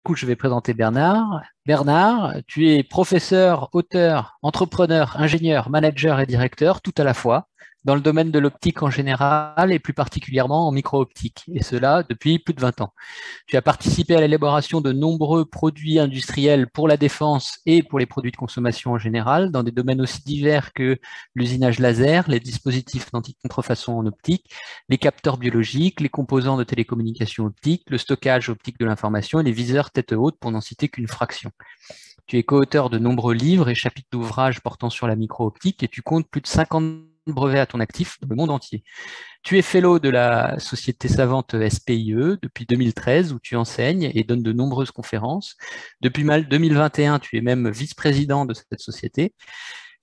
Coup, je vais présenter Bernard. Bernard, tu es professeur, auteur, entrepreneur, ingénieur, manager et directeur, tout à la fois, dans le domaine de l'optique en général et plus particulièrement en micro-optique, et cela depuis plus de 20 ans. Tu as participé à l'élaboration de nombreux produits industriels pour la défense et pour les produits de consommation en général, dans des domaines aussi divers que l'usinage laser, les dispositifs d'anti-contrefaçon en optique, les capteurs biologiques, les composants de télécommunication optique, le stockage optique de l'information et les viseurs tête haute, pour n'en citer qu'une fraction. Tu es co-auteur de nombreux livres et chapitres d'ouvrages portant sur la micro-optique et tu comptes plus de 50 brevets à ton actif dans le monde entier. Tu es fellow de la société savante SPIE depuis 2013 où tu enseignes et donnes de nombreuses conférences. Depuis 2021, tu es même vice-président de cette société.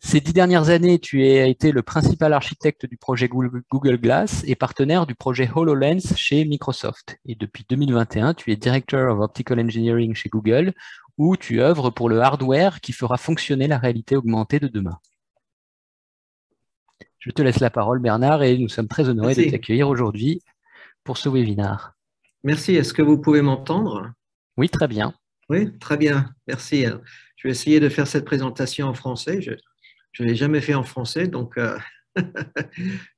Ces 10 dernières années, tu as été le principal architecte du projet Google Glass et partenaire du projet HoloLens chez Microsoft. Et depuis 2021, tu es Director of Optical Engineering chez Google, où tu œuvres pour le hardware qui fera fonctionner la réalité augmentée de demain. Je te laisse la parole, Bernard, et nous sommes très honorés de Merci. t'accueillir aujourd'hui pour ce webinaire. Merci. Est-ce que vous pouvez m'entendre? Oui, très bien. Oui, très bien. Merci. Je vais essayer de faire cette présentation en français. Je ne l'ai jamais fait en français, donc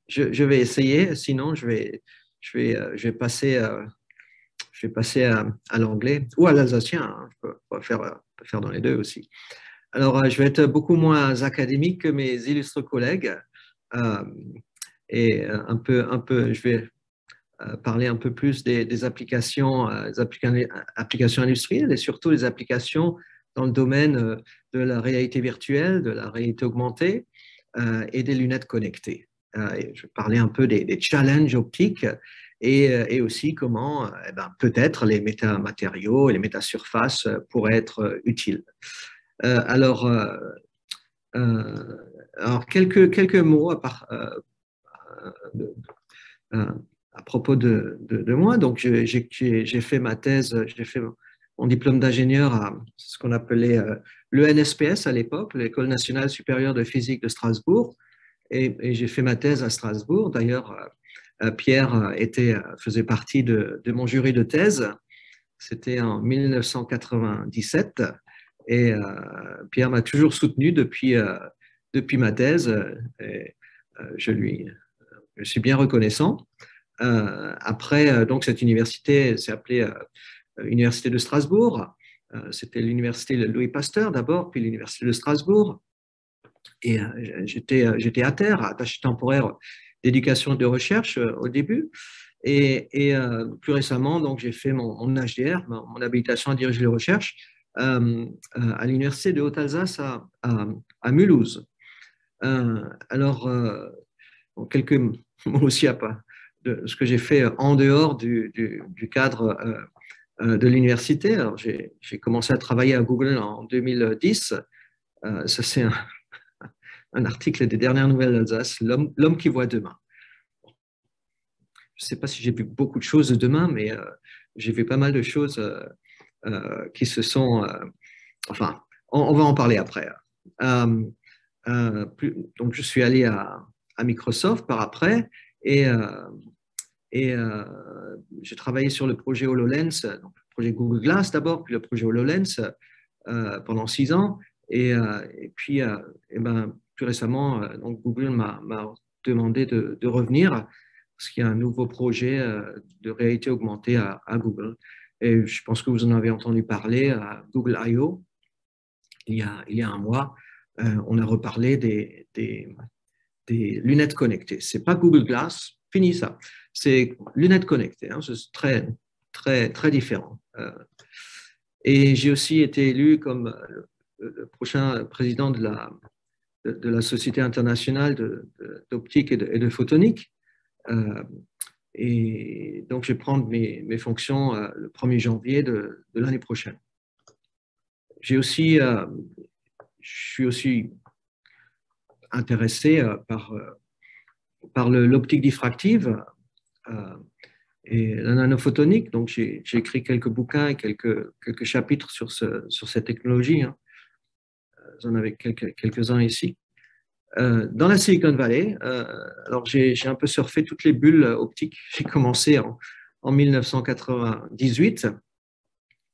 je vais essayer. Sinon, je vais passer, à l'anglais ou à l'alsacien, hein. Je peux faire dans les deux aussi. Alors, je vais être beaucoup moins académique que mes illustres collègues euh, et je vais parler un peu plus des applications, applications industrielles et surtout des applications dans le domaine de la réalité virtuelle, de la réalité augmentée et des lunettes connectées. Je vais parler un peu des challenges optiques et aussi comment peut-être les métamatériaux et les métasurfaces pourraient être utiles. Euh, alors, euh, alors, quelques mots de, euh, à propos de moi. Donc, j'ai fait ma thèse, j'ai fait mon diplôme d'ingénieur à ce qu'on appelait l'ENSPS à l'époque, l'École nationale supérieure de physique de Strasbourg. Et j'ai fait ma thèse à Strasbourg. D'ailleurs, Pierre faisait partie de mon jury de thèse. C'était en 1997. Et Pierre m'a toujours soutenu depuis ma thèse. Et, je suis bien reconnaissant. Après, donc cette université s'est appelée Université de Strasbourg. C'était l'université Louis Pasteur d'abord, puis l'université de Strasbourg. Et j'étais à terre, attaché temporaire d'éducation et de recherche au début. Et plus récemment, donc j'ai fait mon HDR, mon habilitation à diriger les recherches, à l'université de Haute-Alsace à Mulhouse. Alors, quelques mots aussi de ce que j'ai fait en dehors du cadre de l'université. Alors, j'ai commencé à travailler à Google en 2010. Ça, c'est un article des dernières nouvelles d'Alsace, l'homme qui voit demain. Je ne sais pas si j'ai vu beaucoup de choses demain, mais j'ai vu pas mal de choses qui se sont... enfin, on va en parler après. Euh, donc, je suis allé à Microsoft par après et, j'ai travaillé sur le projet HoloLens, donc le projet Google Glass d'abord, puis le projet HoloLens pendant 6 ans. Et puis, plus récemment, donc Google m'a demandé de revenir parce qu'il y a un nouveau projet de réalité augmentée à Google. Et je pense que vous en avez entendu parler à Google I/O il y a un mois. On a reparlé des lunettes connectées. C'est pas Google Glass, fini ça. C'est lunettes connectées. Hein, c'est très, très, très différent. Et j'ai aussi été élu comme le prochain président de la Société internationale d'optique et de photonique. Euh, et donc, je vais prendre mes fonctions le 1er janvier de l'année prochaine. J'ai aussi, je suis aussi intéressé par l'optique diffractive et la nanophotonique. Donc, j'ai écrit quelques bouquins et quelques chapitres sur cette technologie. Hein. J'en avais quelques-uns ici. Dans la Silicon Valley, alors j'ai un peu surfé toutes les bulles optiques. J'ai commencé en 1998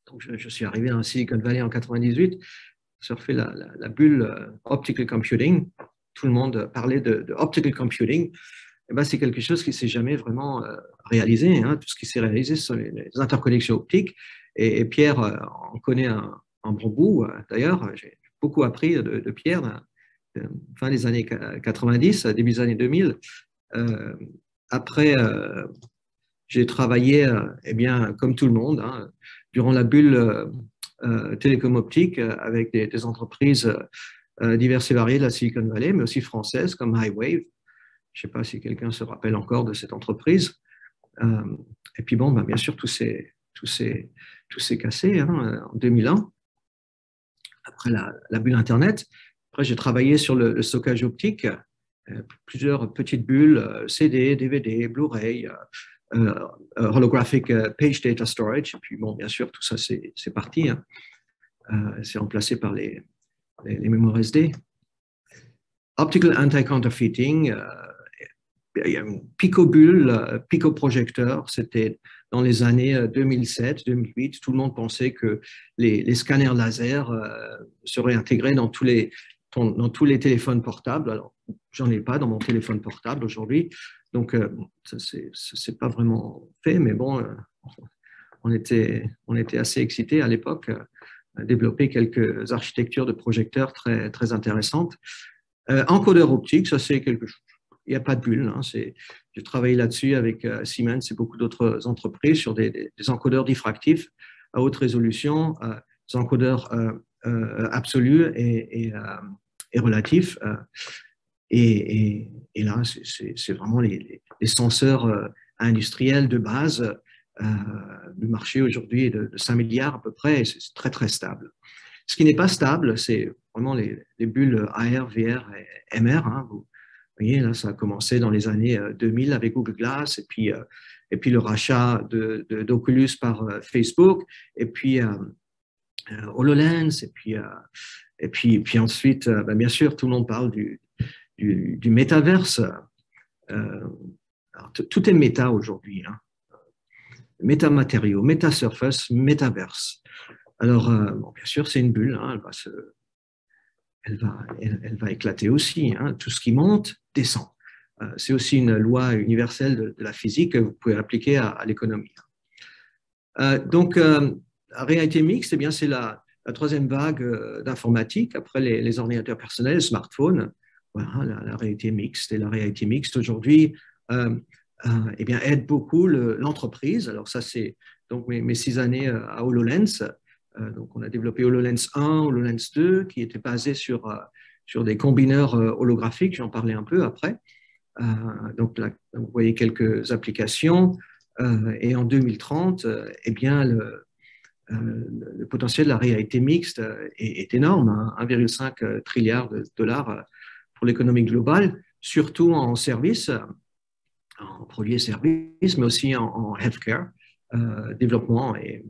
Donc, je suis arrivé en Silicon Valley en 98, surfer la bulle optical computing. Tout le monde parlait de optical computing. Eh ben, c'est quelque chose qui ne s'est jamais vraiment réalisé. Hein. Tout ce qui s'est réalisé, ce sont les interconnexions optiques. Et Pierre en connaît un bon bout. D'ailleurs, j'ai beaucoup appris de Pierre, fin des années 90, début des années 2000. Après, j'ai travaillé, eh bien, comme tout le monde, hein, durant la bulle télécom optique avec des entreprises diverses et variées de la Silicon Valley, mais aussi françaises comme Highwave. Je ne sais pas si quelqu'un se rappelle encore de cette entreprise. Et puis bon, ben, bien sûr, tout s'est cassé hein, en 2001, après la bulle Internet. Après, j'ai travaillé sur le stockage optique, plusieurs petites bulles, CD, DVD, Blu-ray, holographic page data storage. Et puis bon, bien sûr, tout ça, c'est parti. Hein. C'est remplacé par les mémoires SD. Optical anti-counterfeiting, il y a une picobulle, picoprojecteur, c'était dans les années 2007, 2008. Tout le monde pensait que les scanners laser seraient intégrés dans tous les téléphones portables. Alors, j'en ai pas dans mon téléphone portable aujourd'hui, donc c'est pas vraiment fait, mais bon, on était assez excités à l'époque à développer quelques architectures de projecteurs très, très intéressantes. Encodeur optique, ça c'est quelque chose. Il n'y a pas de bulle. Hein. J'ai travaillé là-dessus avec Siemens et beaucoup d'autres entreprises sur des encodeurs diffractifs à haute résolution, des encodeurs absolus et relatifs. Et là, c'est vraiment les senseurs industriels de base. Le marché aujourd'hui est de 5 milliards à peu près et c'est très, très stable. Ce qui n'est pas stable, c'est vraiment les bulles AR, VR et MR. Hein. Vous voyez, là, ça a commencé dans les années 2000 avec Google Glass, et puis le rachat d'Oculus par Facebook, et puis HoloLens, et puis ensuite, ben, bien sûr, tout le monde parle du métaverse. Tout est méta aujourd'hui. Hein. Métamatériaux, métasurface, métaverse. Alors, bon, bien sûr, c'est une bulle. Hein, elle va éclater aussi. Hein. Tout ce qui monte, descend. C'est aussi une loi universelle de la physique que vous pouvez appliquer à l'économie. Donc, la réalité mixte, eh bien, c'est la troisième vague d'informatique après les ordinateurs personnels, les smartphones. Voilà, la réalité mixte. Et la réalité mixte, aujourd'hui, eh bien, aide beaucoup l'entreprise. Alors, ça, c'est donc mes 6 années à HoloLens. Donc, on a développé HoloLens 1, HoloLens 2, qui était basé sur des combineurs holographiques. J'en parlais un peu après. Donc, là, vous voyez quelques applications. Et en 2030, eh bien, le potentiel de la réalité mixte est énorme, hein, 1,5 trilliard de dollars pour l'économie globale, surtout en services, en produits et services, mais aussi en healthcare, développement et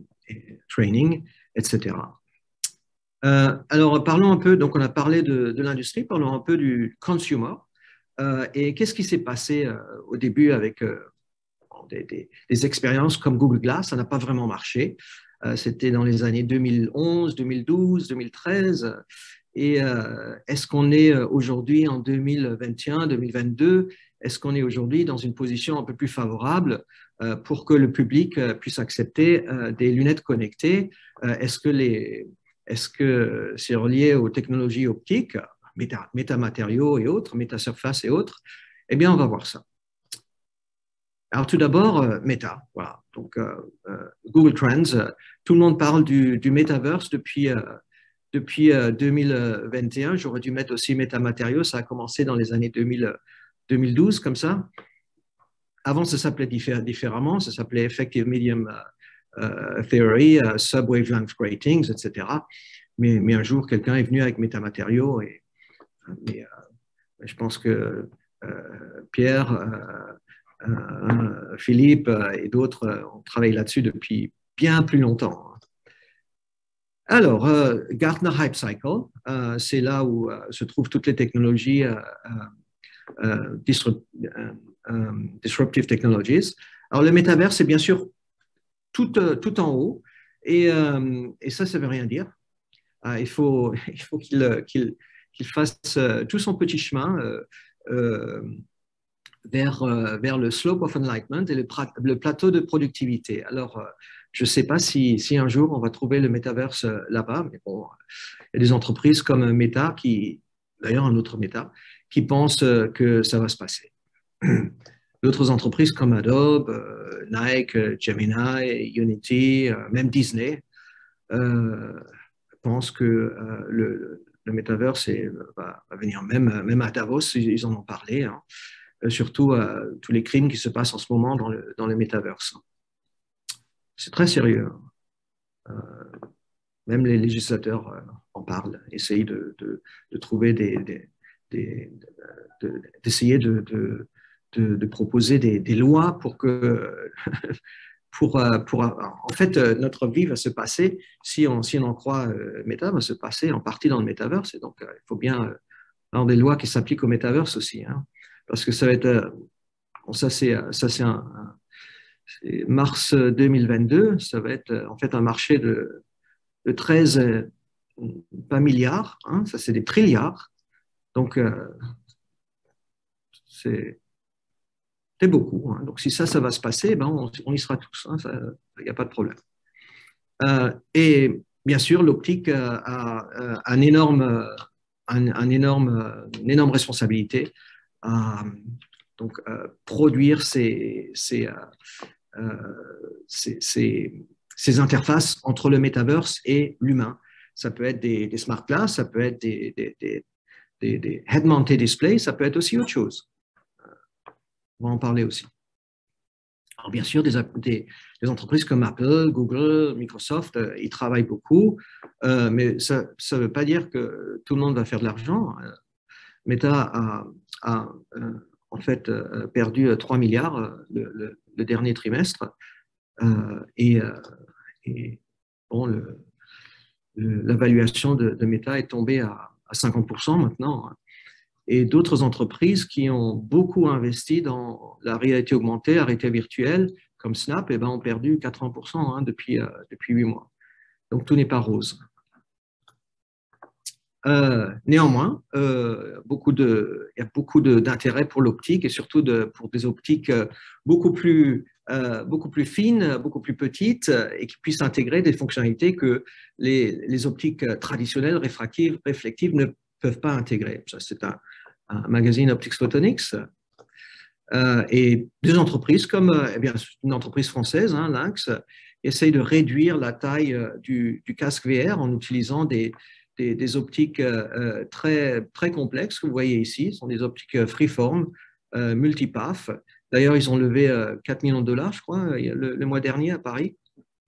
training, etc. Alors, parlons un peu, donc on a parlé de l'industrie, parlons un peu du consumer. Et qu'est-ce qui s'est passé au début avec des expériences comme Google Glass? Ça n'a pas vraiment marché. C'était dans les années 2011, 2012, 2013. Et est-ce qu'on est aujourd'hui en 2021, 2022? Est-ce qu'on est aujourd'hui dans une position un peu plus favorable pour que le public puisse accepter des lunettes connectées? Est-ce que c'est relié aux technologies optiques, métamatériaux et autres, métasurface et autres? Eh bien, on va voir ça. Alors, tout d'abord, Meta. Voilà. Donc, Google Trends. Tout le monde parle du metaverse depuis 2021. J'aurais dû mettre aussi métamatériaux. Ça a commencé dans les années 2012, comme ça. Avant, ça s'appelait différemment. Ça s'appelait Effective Medium Theory, Subwavelength Gratings, etc. Mais un jour, quelqu'un est venu avec métamatériaux. Mais je pense que Pierre, Philippe et d'autres ont travaillé là-dessus depuis bien plus longtemps. Alors, Gartner Hype Cycle, c'est là où se trouvent toutes les technologies disruptive technologies. Alors, le métavers, c'est bien sûr tout en haut. Et ça ne veut rien dire. Il faut, il faut qu'il fasse tout son petit chemin vers le slope of enlightenment et le plateau de productivité. Alors, je ne sais pas si un jour on va trouver le metaverse là-bas, mais bon, il y a des entreprises comme Meta, d'ailleurs un autre Meta, qui pensent que ça va se passer. D'autres entreprises comme Adobe, Nike, Gemini, Unity, même Disney pensent que le metaverse va venir même à Davos, ils en ont parlé, hein. Surtout tous les crimes qui se passent en ce moment dans le metaverse. C'est très sérieux. Même les législateurs en parlent, essayent de trouver d'essayer de proposer des lois pour que en fait, notre vie va se passer, si on en croit Meta, va se passer en partie dans le metaverse. Et donc, il faut bien avoir des lois qui s'appliquent au metaverse aussi, hein, parce que ça va être, ça c'est mars 2022, ça va être en fait un marché de 13, pas milliards, hein, ça c'est des trilliards. Donc, c'est beaucoup, hein. Donc, si ça va se passer, ben, on y sera tous, hein, il n'y a pas de problème. Et bien sûr, l'optique a une énorme responsabilité à donc, produire ces interfaces entre le metaverse et l'humain. Ça peut être des smart glass, ça peut être des head-mounted displays, ça peut être aussi autre chose. On va en parler aussi. Alors, bien sûr, des entreprises comme Apple, Google, Microsoft, ils travaillent beaucoup, mais ça ne veut pas dire que tout le monde va faire de l'argent. Meta a en fait perdu 3 milliards le dernier trimestre, et bon, la valuation de Meta est tombée à 50% maintenant. Et d'autres entreprises qui ont beaucoup investi dans la réalité augmentée, la réalité virtuelle, comme Snap, eh ben, ont perdu 80%, hein, depuis 8 mois. Donc, tout n'est pas rose. Néanmoins, il y a beaucoup d'intérêt pour l'optique et surtout pour des optiques beaucoup plus fines, beaucoup plus petites et qui puissent intégrer des fonctionnalités que les optiques traditionnelles, réflectives ne peuvent pas intégrer. Ça, c'est un magazine Optics Photonics. Et des entreprises comme une entreprise française, hein, Lynx, essaye de réduire la taille du casque VR en utilisant des optiques très, très complexes que vous voyez ici. Ce sont des optiques freeform, multipath. D'ailleurs, ils ont levé 4 millions de dollars, je crois, le mois dernier à Paris.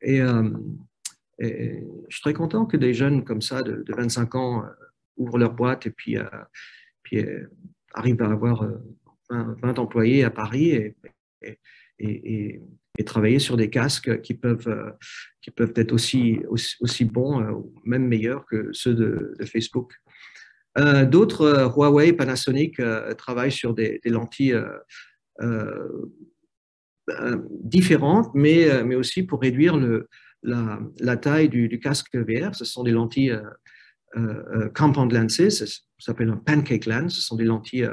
Et je suis très content que des jeunes comme ça, de 25 ans, ouvrent leur boîte et puis arrivent à avoir 20 employés à Paris et travailler sur des casques qui peuvent être aussi bons, même meilleurs que ceux de Facebook. D'autres, Huawei, Panasonic, travaillent sur des lentilles différentes, mais aussi pour réduire la taille du casque VR. Ce sont des lentilles compound lenses, ça s'appelle un pancake lens, ce sont des lentilles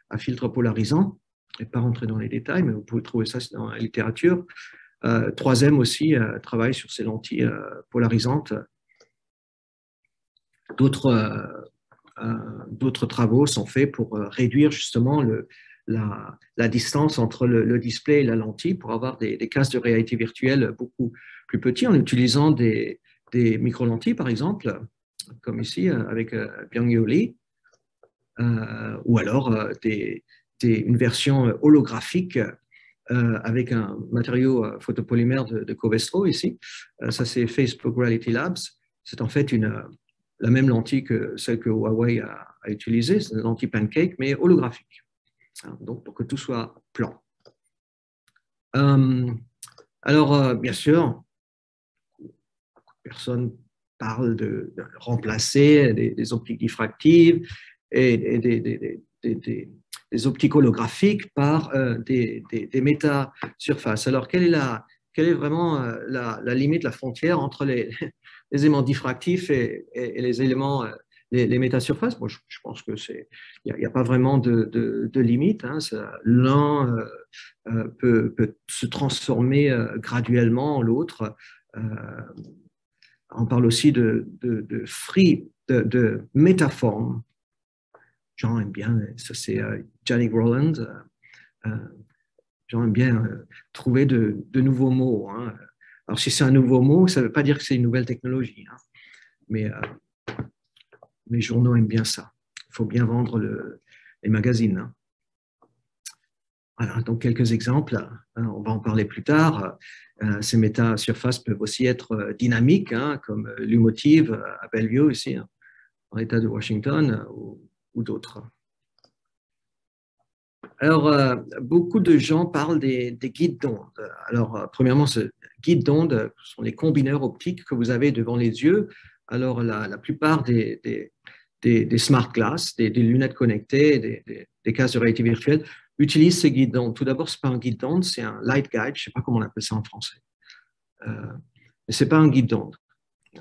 à filtre polarisant. Je ne vais pas rentrer dans les détails, mais vous pouvez trouver ça dans la littérature. 3M aussi travaille sur ces lentilles polarisantes. D'autres travaux sont faits pour réduire justement la distance entre le display et la lentille pour avoir des casques de réalité virtuelle beaucoup plus petits en utilisant des micro-lentilles, par exemple, comme ici avec Byung-Hyun Lee, ou alors une version holographique avec un matériau photopolymère de Covestro ici. Ça, c'est Facebook Reality Labs. C'est en fait la même lentille que celle que Huawei a utilisée. C'est une lentille pancake, mais holographique. Donc, pour que tout soit plan. Alors, bien sûr, personne parle de remplacer des optiques diffractives et des optiques holographiques par des méta-surfaces. Alors, quelle est quelle est vraiment la limite, la frontière entre les éléments diffractifs et les éléments, les métasurfaces. Moi, je pense que il n'y a pas vraiment de limite. Hein. L'un peut se transformer graduellement en l'autre. On parle aussi de métaformes. Jean aime bien, ça c'est Jannik Rowland. J'aime bien trouver de nouveaux mots. Hein. Alors, si c'est un nouveau mot, ça ne veut pas dire que c'est une nouvelle technologie. Hein. Mais les journaux aiment bien ça. Il faut bien vendre les magazines. Hein. Voilà, donc quelques exemples. Hein, on va en parler plus tard. Ces métasurfaces peuvent aussi être dynamiques, hein, comme l'Umotive à Bellevue ici, hein, dans l'État de Washington, ou d'autres. Alors, beaucoup de gens parlent des guides d'onde. Alors, premièrement, ce guide d'onde sont les combineurs optiques que vous avez devant les yeux. Alors, la plupart des smart glass, des lunettes connectées, des casques de réalité virtuelle, utilisent ces guides d'onde. Tout d'abord, ce n'est pas un guide d'onde, c'est un light guide. Je ne sais pas comment on appelle ça en français. Mais ce n'est pas un guide d'onde.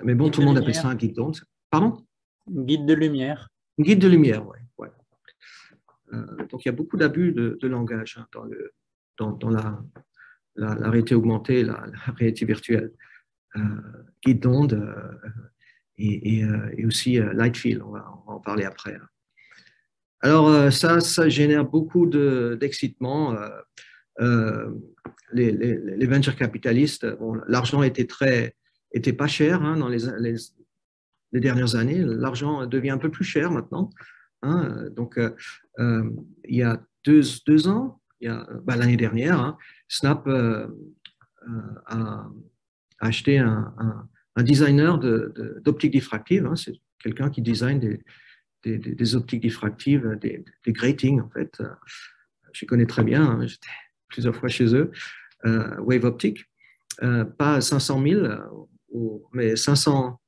Mais bon, tout le monde appelle ça un guide d'onde. Pardon? Guide de lumière. Guide de lumière, oui. Ouais. Donc, il y a beaucoup d'abus de langage hein, dans la réalité augmentée, la réalité virtuelle. Guide d'onde et aussi light field, on va en parler après. Hein. Alors, ça génère beaucoup d'excitement. Les venture capitalistes, bon, l'argent était pas cher hein, dans les dernières années. L'argent devient un peu plus cher maintenant. Hein, donc, il y a deux ans, l'année dernière, hein, Snap a acheté un designer d'optique diffractive. Hein, c'est quelqu'un qui design des optiques diffractives, des gratings en fait. Je les connais très bien, hein, j'étais plusieurs fois chez eux. Wave Optic, pas 500 000, mais 500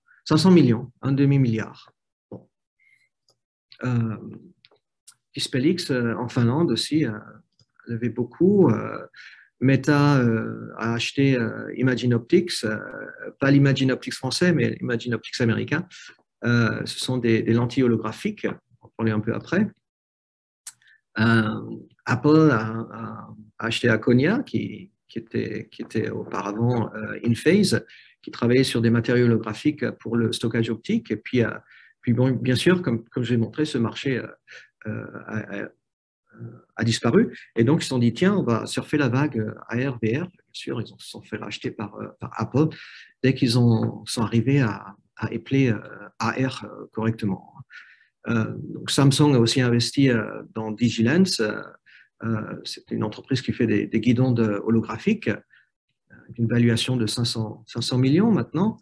millions, un demi-milliard. Bon. Dispelix en Finlande aussi levé beaucoup. Meta a acheté Imagine Optics, pas l'Imagine Optics français, mais l'Imagine Optics américain. Ce sont des lentilles holographiques, on va en parler un peu après. Apple a acheté Aconia, qui était auparavant InPhase, qui travaillait sur des matériaux holographiques pour le stockage optique. Et puis bon, bien sûr, comme je l'ai montré, ce marché a disparu. Et donc, ils se sont dit, tiens, on va surfer la vague AR, VR. Bien sûr, ils se sont fait racheter par Apple dès qu'ils sont arrivés à épeler AR correctement. Donc Samsung a aussi investi dans Digilens. C'est une entreprise qui fait des guidons holographiques, une valuation de 500 millions maintenant,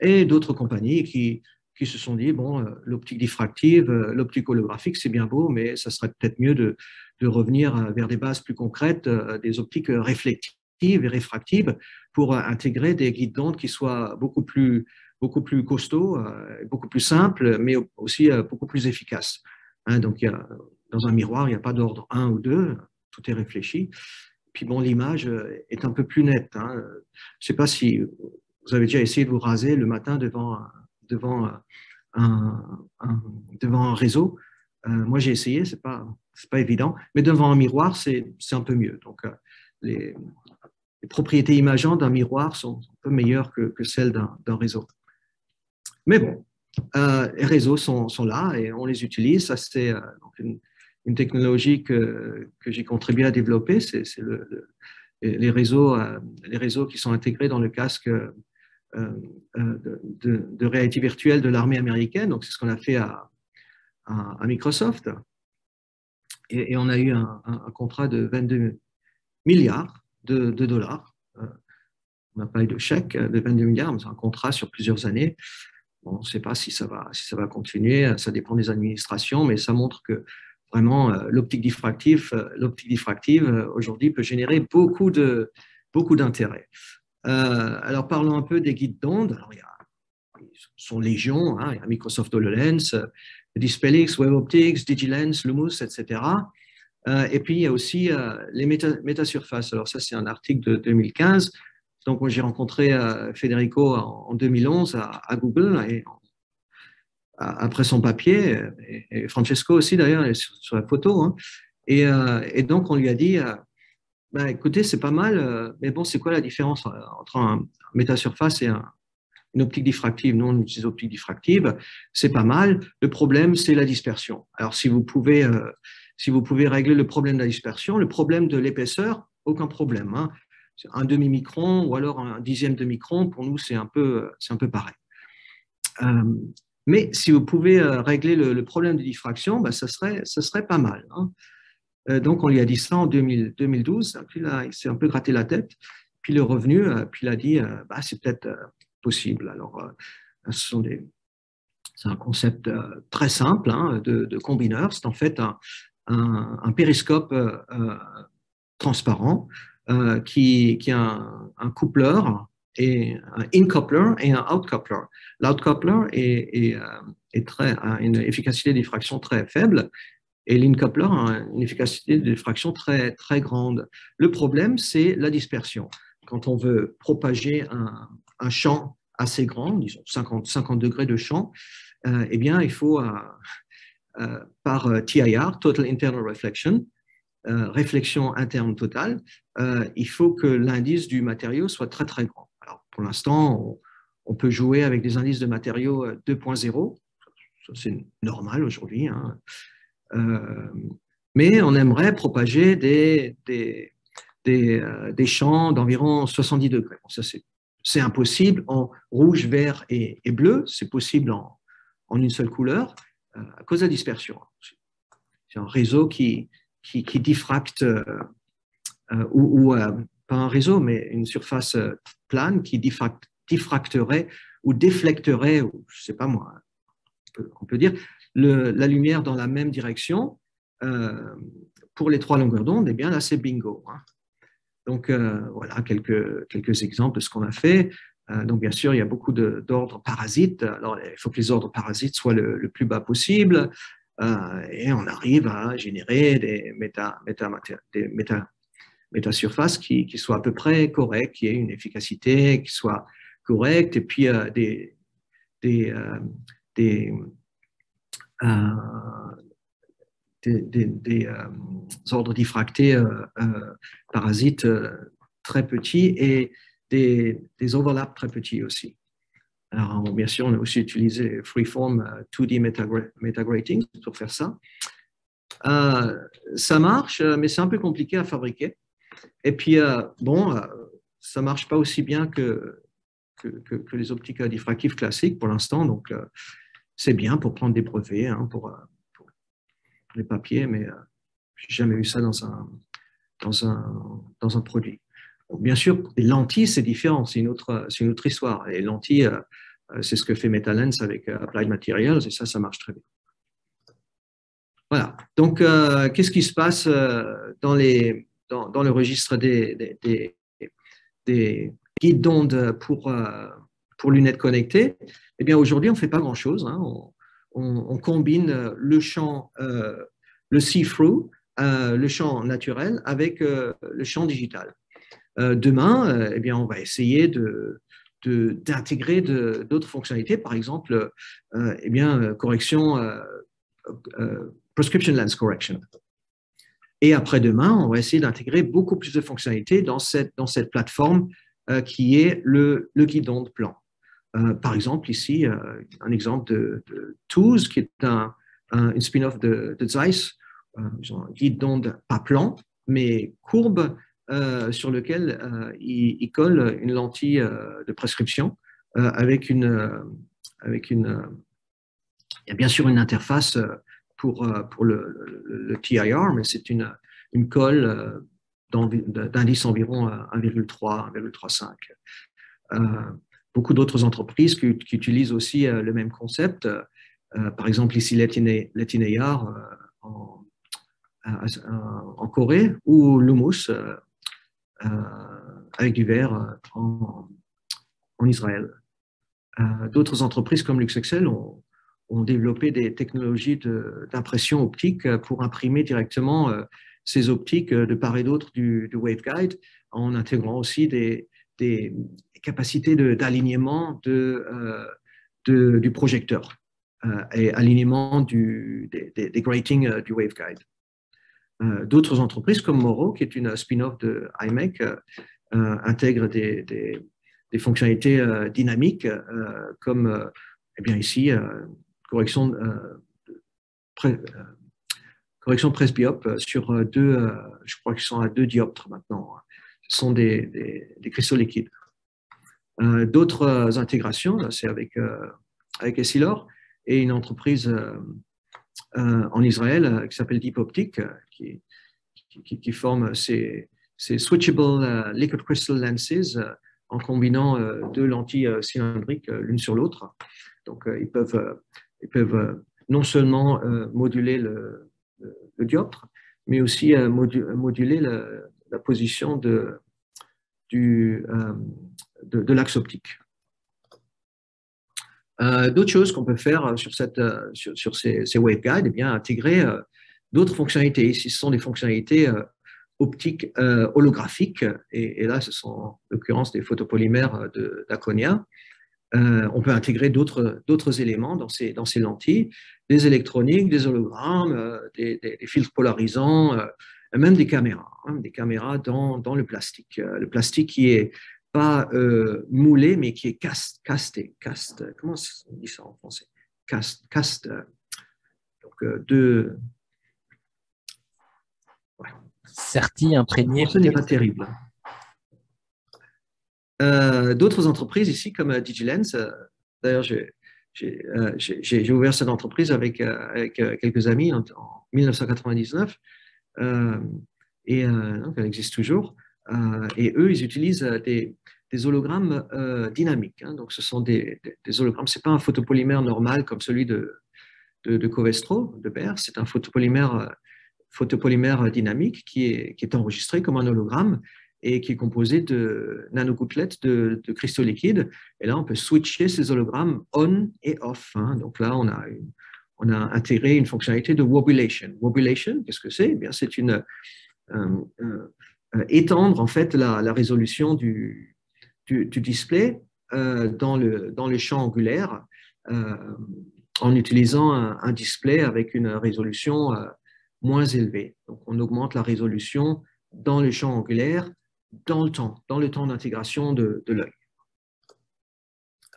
et d'autres compagnies qui se sont dit, bon, l'optique diffractive, l'optique holographique, c'est bien beau, mais ça serait peut-être mieux de revenir vers des bases plus concrètes, des optiques réflectives et réfractives pour intégrer des guides d'onde qui soient beaucoup plus costauds, beaucoup plus simples, mais aussi beaucoup plus efficaces. Hein, donc, dans un miroir, il n'y a pas d'ordre 1 ou 2, tout est réfléchi. Puis bon, l'image est un peu plus nette. Hein. Je ne sais pas si vous avez déjà essayé de vous raser le matin devant un réseau. Moi, j'ai essayé, c'est pas évident, mais devant un miroir, c'est un peu mieux. Donc, les propriétés imageantes d'un miroir sont un peu meilleures que celles d'un réseau. Mais bon, les réseaux sont là et on les utilise. Ça, c'est une technologie que j'ai contribué à développer. C'est les réseaux qui sont intégrés dans le casque de réalité virtuelle de l'armée américaine. Donc, c'est ce qu'on a fait à Microsoft. Et on a eu un contrat de 22 milliards de dollars. On n'a pas eu de chèque de 22 milliards, mais c'est un contrat sur plusieurs années. Bon, on ne sait pas si ça va continuer, ça dépend des administrations, mais ça montre que vraiment l'optique diffractive aujourd'hui peut générer beaucoup d'intérêt. Alors parlons un peu des guides d'onde. Alors ils sont légion, hein, il y a Microsoft HoloLens, Dispelix, Wave Optics, Digilens, Lumos, etc. Et puis il y a aussi les métasurfaces. Alors ça c'est un article de 2015. Donc, moi, j'ai rencontré Federico en 2011 à Google, et après son papier, et Francesco aussi d'ailleurs, sur la photo. Hein. Et donc, on lui a dit, bah, écoutez, c'est pas mal, mais bon, c'est quoi la différence entre un métasurface et une optique diffractive? Nous, on utilise optique diffractive, c'est pas mal. Le problème, c'est la dispersion. Alors, si vous pouvez régler le problème de la dispersion, le problème de l'épaisseur, aucun problème. Hein. Un demi-micron ou alors un dixième de micron, pour nous, c'est un peu pareil. Mais si vous pouvez régler le problème de diffraction, bah, ça serait pas mal. Hein. Donc, on lui a dit ça en 2012. Puis là, il s'est un peu gratté la tête. Puis il est revenu, puis il a dit, bah, c'est peut-être possible. Alors, c'est un concept très simple hein, de combineur. C'est en fait un périscope transparent qui a un coupleur et un in-coupler et un out-coupler. L'out-coupler a une efficacité de diffraction très faible et l'in-coupler a une efficacité de diffraction très, très grande. Le problème, c'est la dispersion. Quand on veut propager un champ assez grand, disons 50 degrés de champ, eh bien, il faut, par TIR, Total Internal Reflection, réflexion interne totale, il faut que l'indice du matériau soit très, très grand. Alors, pour l'instant, on peut jouer avec des indices de matériaux 2.0, c'est normal aujourd'hui, hein. Mais on aimerait propager des champs d'environ 70 degrés. Bon, ça, c'est impossible en rouge, vert et bleu, c'est possible en une seule couleur à cause de la dispersion. C'est un réseau qui diffracte, ou pas un réseau, mais une surface plane qui diffracterait ou déflecterait, ou, je ne sais pas moi, on peut dire, la lumière dans la même direction pour les 3 longueurs d'onde. Eh bien là, c'est bingo. Hein. Donc, voilà quelques exemples de ce qu'on a fait. Donc, bien sûr, il y a beaucoup d'ordres parasites. Alors, il faut que les ordres parasites soient le plus bas possible. Et on arrive à générer des métasurfaces qui soient à peu près correctes, qui aient une efficacité qui soit correcte, et puis des ordres diffractés parasites très petits et des overlaps très petits aussi. Alors, bien sûr, on a aussi utilisé Freeform 2D Metagratings pour faire ça. Ça marche, mais c'est un peu compliqué à fabriquer. Et puis, bon, ça ne marche pas aussi bien que les optiques diffractives classiques pour l'instant. Donc, c'est bien pour prendre des brevets, hein, pour les papiers, mais je n'ai jamais eu ça dans un produit. Bon, bien sûr, les lentilles, c'est différent, c'est une autre histoire. Les lentilles, c'est ce que fait MetaLens avec Applied Materials, et ça marche très bien. Voilà. Donc, qu'est-ce qui se passe dans le registre des guides d'onde pour lunettes connectées? Eh bien, aujourd'hui, on ne fait pas grand-chose. Hein. On combine le champ, le see-through, le champ naturel, avec le champ digital. Demain, eh bien, on va essayer d'intégrer d'autres fonctionnalités, par exemple, eh bien, correction, prescription lens correction. Et après-demain, on va essayer d'intégrer beaucoup plus de fonctionnalités dans cette plateforme qui est le guide d'onde plan. Par exemple, ici, un exemple de Tools, qui est une spin-off de Zeiss, un guide d'onde pas plan, mais courbe, sur lequel il colle une lentille de prescription avec il y a bien sûr une interface pour le TIR, mais c'est une colle d'indice environ 1,3, 1,35. Beaucoup d'autres entreprises qui utilisent aussi le même concept. Par exemple, ici, Letineyar en Corée, ou Lumos avec du verre en Israël. D'autres entreprises comme LuxExcel ont développé des technologies d'impression optique pour imprimer directement ces optiques de part et d'autre du waveguide, en intégrant aussi des des capacités d'alignement du projecteur et alignement des gratings du waveguide. D'autres entreprises comme Moro, qui est une spin-off de IMEC, intègrent des fonctionnalités dynamiques comme eh bien ici, correction presbyope sur je crois qu'ils sont à 2 dioptres maintenant. Ce sont des cristaux liquides. D'autres intégrations, c'est avec Essilor et une entreprise en Israël qui s'appelle Deep Optic, qui forme ces switchable liquid crystal lenses en combinant 2 lentilles cylindriques l'une sur l'autre. Donc, ils peuvent non seulement moduler le dioptre, mais aussi moduler la position de l'axe optique. D'autres choses qu'on peut faire sur ces waveguides, eh bien, intégrer d'autres fonctionnalités. Ici, ce sont des fonctionnalités optiques holographiques, et là, ce sont en l'occurrence des photopolymères d'Aconia. On peut intégrer d'autres éléments dans ces lentilles, des électroniques, des hologrammes, des filtres polarisants, même des caméras dans le plastique. Le plastique qui est pas moulé, mais qui est casté. Comment on dit ça en français? Caste. Donc, ouais. Serti, imprégné. Ce n'est pas terrible. D'autres entreprises ici, comme Digilens, d'ailleurs, j'ai ouvert cette entreprise avec quelques amis en 1999, et donc elle existe toujours. Et eux, ils utilisent des hologrammes dynamiques. Hein. Donc, ce sont des hologrammes. Ce n'est pas un photopolymère normal comme celui de Covestro, de Baer. C'est un photopolymère dynamique qui est enregistré comme un hologramme et qui est composé de nanogouttelettes de cristaux liquides. Et là, on peut switcher ces hologrammes on et off. Hein. Donc là, on a intégré une fonctionnalité de wobulation. Wobulation, qu'est-ce que c'est? Eh bien, c'est étendre en fait la résolution du display dans le champ angulaire en utilisant un display avec une résolution moins élevée. Donc, on augmente la résolution dans le champ angulaire dans le temps d'intégration de l'œil.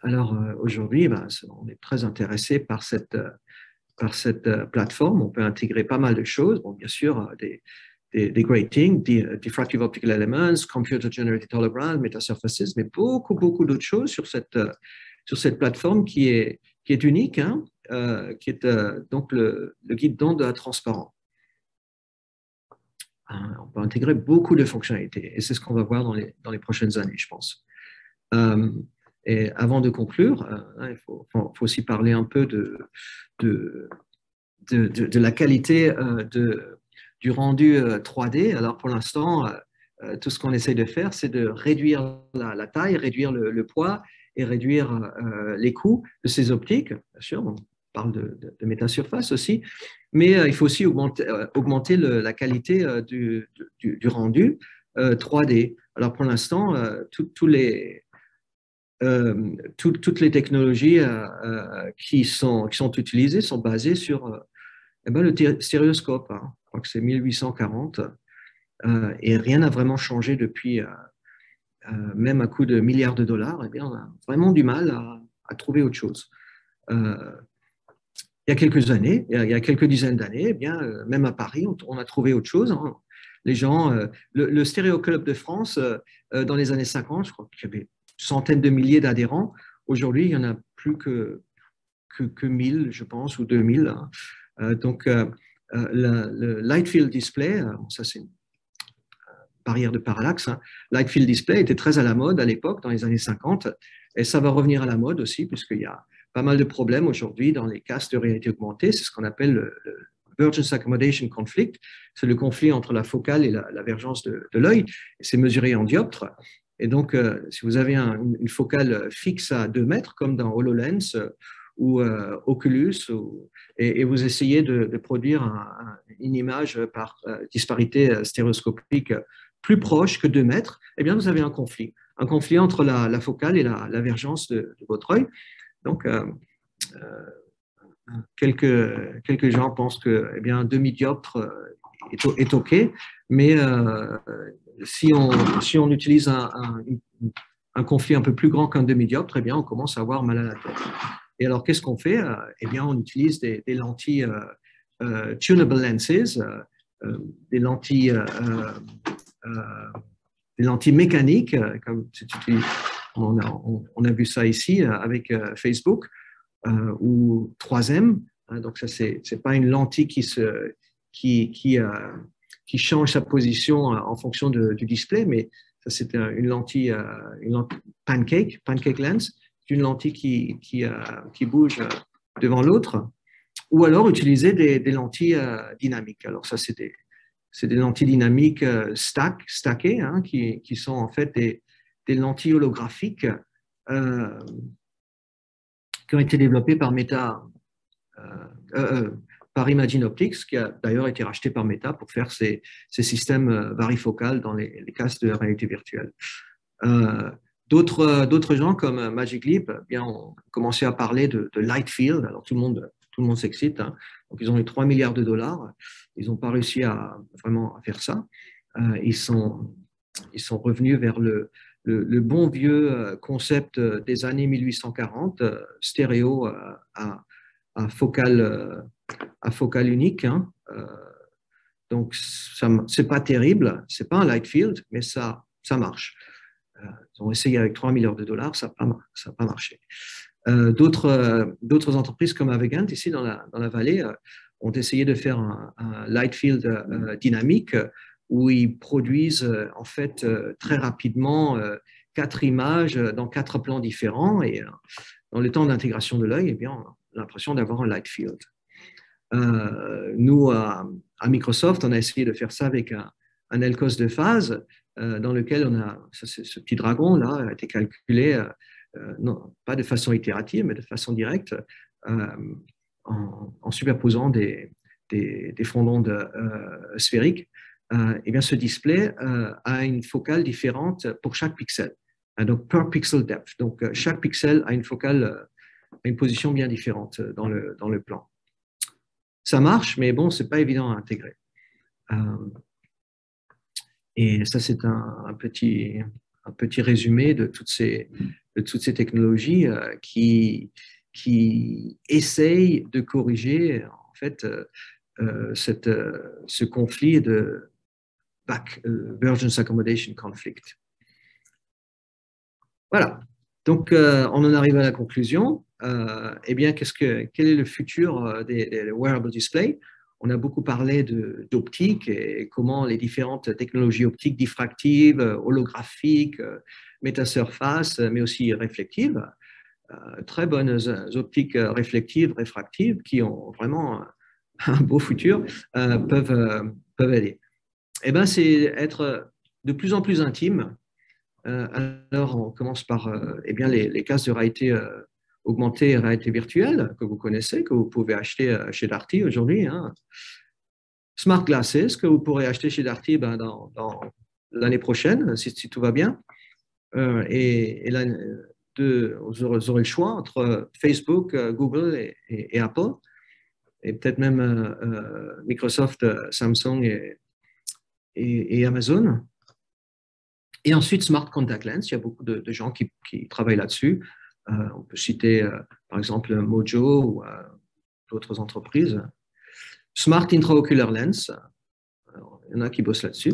Alors, aujourd'hui, on est très intéressé par cette plateforme. On peut intégrer pas mal de choses. Bon, bien sûr, des gratings, diffractive optical elements, computer-generated holograms, metasurfaces, mais beaucoup d'autres choses sur cette plateforme qui est unique, hein, qui est donc le guide d'onde transparent. On peut intégrer beaucoup de fonctionnalités et c'est ce qu'on va voir dans les prochaines années, je pense. Et avant de conclure, il faut aussi parler un peu de la qualité du rendu 3D. Alors pour l'instant, tout ce qu'on essaye de faire, c'est de réduire la taille, réduire le poids et réduire les coûts de ces optiques. Bien sûr, on parle de métasurface aussi, mais il faut aussi augmenter la qualité du rendu 3D. Alors pour l'instant, toutes les technologies qui sont utilisées sont basées sur le stéréoscope. Hein. Je crois que c'est 1840 et rien n'a vraiment changé depuis, même à coût de milliards de dollars. Eh bien, on a vraiment du mal à trouver autre chose. Il y a quelques années, il y a quelques dizaines d'années, eh bien, même à Paris, on a trouvé autre chose. Hein. Les gens, le Stéréo Club de France, dans les années 50, je crois qu'il y avait centaines de milliers d'adhérents. Aujourd'hui, il n'y en a plus que 1000, je pense, ou 2000. Hein. Donc, le Light Field Display, ça c'est une barrière de parallaxe, hein. Light Field Display était très à la mode à l'époque, dans les années 50, et ça va revenir à la mode aussi, puisqu'il y a pas mal de problèmes aujourd'hui dans les casques de réalité augmentée. C'est ce qu'on appelle le Vergence Accommodation Conflict. C'est le conflit entre la focale et la vergence de l'œil. C'est mesuré en dioptres. Et donc, si vous avez une focale fixe à 2 mètres, comme dans HoloLens ou Oculus, et vous essayez de produire une image par disparité stéréoscopique plus proche que 2 mètres, eh bien, vous avez un conflit. un conflit entre la focale et la vergence de votre œil. Donc, quelques gens pensent que eh bien, un demi-dioptre est OK, mais si on utilise un conflit un peu plus grand qu'un demi-dioptre, eh bien, on commence à avoir mal à la tête. Et alors, qu'est-ce qu'on fait? Eh bien, on utilise des lentilles tunable lenses, des lentilles, des lentilles mécaniques, comme on a vu ça ici avec Facebook, ou 3M. Donc, ça, c'est pas une lentille qui change sa position en fonction du display, mais ça, c'est une lentille pancake lens, une lentille qui bouge devant l'autre, ou alors utiliser des lentilles dynamiques. Alors, ça, c'est des lentilles dynamiques stackées, hein, qui sont en fait des lentilles holographiques qui ont été développées par Meta, par Imagine Optics, qui a d'ailleurs été racheté par Meta pour faire ces systèmes varifocales dans les casques de réalité virtuelle. D'autres gens comme Magic Leap ont commencé à parler de light field. Alors tout le monde s'excite. Hein. Donc ils ont eu 3 milliards de dollars. Ils n'ont pas réussi à vraiment faire ça. Ils sont revenus vers le bon vieux concept des années 1840, stéréo à focale unique. Hein. Donc c'est pas terrible, c'est pas un light field, mais ça marche. Ils ont essayé avec 3 milliards de dollars, ça n'a pas marché. D'autres entreprises comme Avegant, ici dans la vallée, ont essayé de faire un light field dynamique où ils produisent en fait très rapidement 4 images dans 4 plans différents et dans le temps d'intégration de l'œil, eh bien, on a l'impression d'avoir un light field. Nous, à Microsoft, on a essayé de faire ça avec un LCOS de phase dans lequel ce petit dragon-là a été calculé, non, pas de façon itérative, mais de façon directe, en superposant des fronts sphériques. Et bien, ce display a une focale différente pour chaque pixel. Donc, per pixel depth. Donc, chaque pixel a une focale, a une position bien différente dans le plan. Ça marche, mais bon, c'est pas évident à intégrer. Et ça, c'est un petit résumé de toutes ces technologies qui essayent de corriger en fait ce conflit de Vergence Accommodation Conflict. Voilà. Donc, on en arrive à la conclusion. Eh bien, quel est le futur des wearable displays? On a beaucoup parlé d'optique et comment les différentes technologies optiques diffractives, holographiques, métasurface, mais aussi réflectives, très bonnes optiques réflectives, réfractives, qui ont vraiment un beau futur, peuvent aider. Eh bien, c'est être de plus en plus intime. Alors, on commence par eh bien, les casques de réalité augmentée et réalité virtuelle que vous connaissez, que vous pouvez acheter chez Darty aujourd'hui. Hein. Smart Glasses que vous pourrez acheter chez Darty dans l'année prochaine, si tout va bien. Et là, vous aurez le choix entre Facebook, Google et Apple, et peut-être même Microsoft, Samsung et Amazon. Et ensuite, Smart Contact Lens, il y a beaucoup de gens qui travaillent là-dessus. On peut citer, par exemple, Mojo ou d'autres entreprises. Smart Intraocular Lens, il y en a qui bossent là-dessus.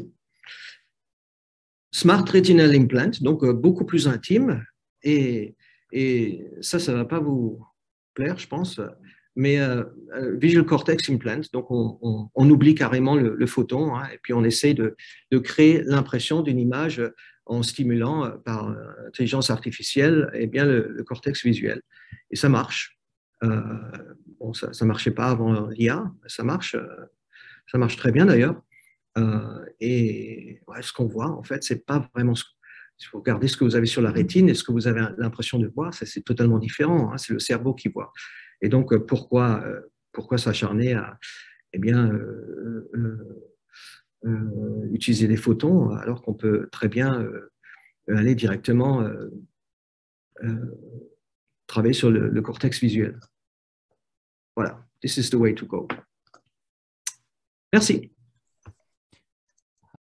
Smart Retinal Implant, donc beaucoup plus intime. Et ça ne va pas vous plaire, je pense. Mais Visual Cortex Implant, donc on oublie carrément le photon, hein, et puis on essaye de créer l'impression d'une image en stimulant par intelligence artificielle eh bien, le cortex visuel. Et ça marche. Bon, ça ne marchait pas avant l'IA, ça marche très bien d'ailleurs. Et ouais, ce qu'on voit, en fait, c'est pas vraiment ce. Si vous regardez ce que vous avez sur la rétine et ce que vous avez l'impression de voir, c'est totalement différent. Hein, c'est le cerveau qui voit. Et donc, pourquoi s'acharner à eh bien, utiliser des photons alors qu'on peut très bien aller directement travailler sur le cortex visuel. Voilà, this is the way to go. Merci.